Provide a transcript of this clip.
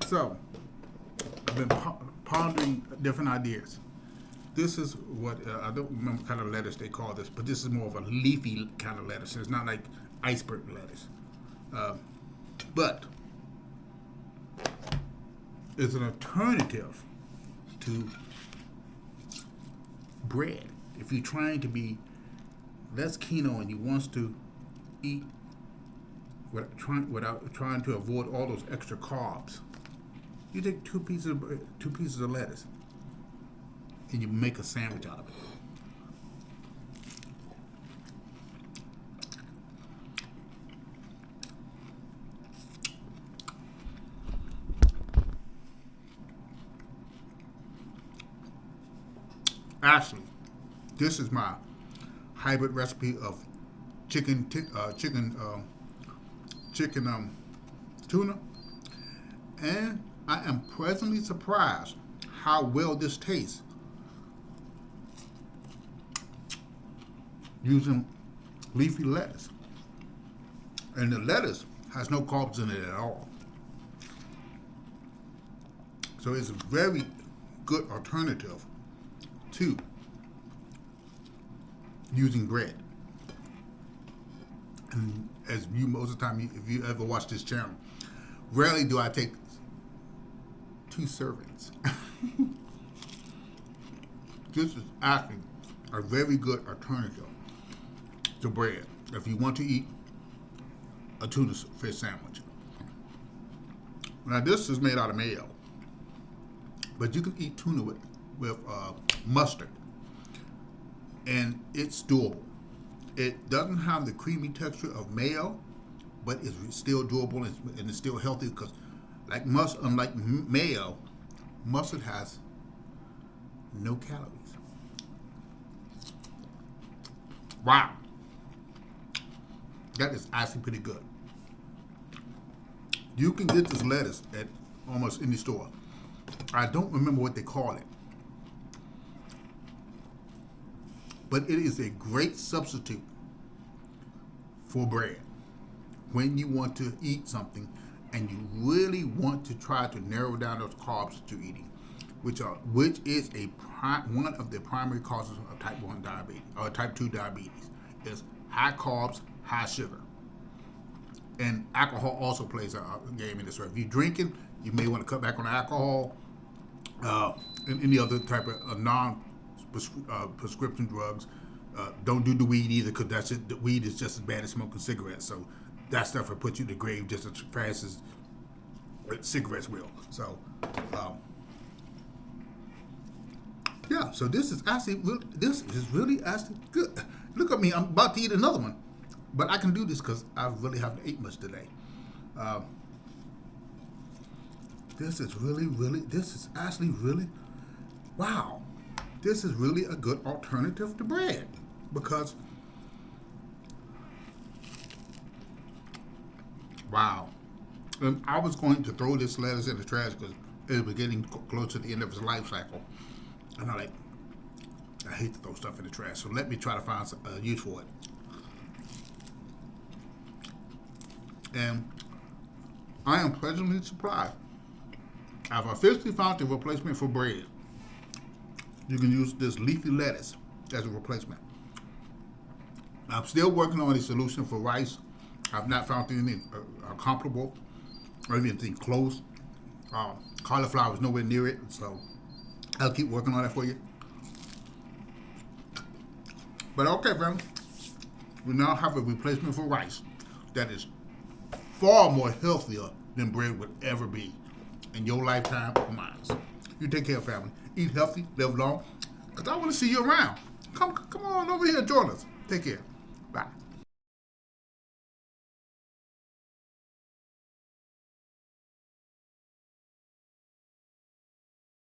So, I've been pondering different ideas. This is what, I don't remember what kind of lettuce they call this, but this is more of a leafy kind of lettuce. It's not like iceberg lettuce. But it's an alternative to bread. If you're trying to be less keto and you want to eat without trying to avoid all those extra carbs, you take two pieces of lettuce and you make a sandwich out of it. Actually, this is my hybrid recipe of chicken tuna, and I am pleasantly surprised how well this tastes using leafy lettuce. And the lettuce has no carbs in it at all. So it's a very good alternative to using bread. And as you, most of the time, if you ever watch this channel, rarely do I take 2 servings. This is actually a very good alternative to bread if you want to eat a tuna fish sandwich. Now this is made out of mayo, but you can eat tuna with mustard, and it's doable. It doesn't have the creamy texture of mayo, but it's still doable and it's still healthy because, unlike mayo, mustard has no calories. Wow, that is actually pretty good. You can get this lettuce at almost any store. I don't remember what they call it, but it is a great substitute for bread when you want to eat something and you really want to try to narrow down those carbs that you're eating, which is one of the primary causes of type 1 diabetes or type 2 diabetes, is high carbs, high sugar. And alcohol also plays a game in this. So if you're drinking, you may want to cut back on alcohol and any other type of non-prescription drugs. Don't do the weed either, because the weed is just as bad as smoking cigarettes. So that stuff will put you to the grave just as fast as cigarettes will. So yeah, so this is really actually good. Look at me, I'm about to eat another one, but I can do this because I really haven't ate much today. This is actually really, wow. This is really a good alternative to bread because, wow. And I was going to throw this lettuce in the trash because it was getting close to the end of its life cycle. And I hate to throw stuff in the trash, so let me try to find a use for it. And I am pleasantly surprised. I've officially found the replacement for bread. You can use this leafy lettuce as a replacement. I'm still working on a solution for rice. I've not found anything comparable or anything close. Cauliflower is nowhere near it, so I'll keep working on that for you. But okay, friends, we now have a replacement for rice that is far more healthier than bread would ever be in your lifetime or mine. You take care, family. Eat healthy, live long, because I want to see you around. Come on over here and join us. Take care. Bye.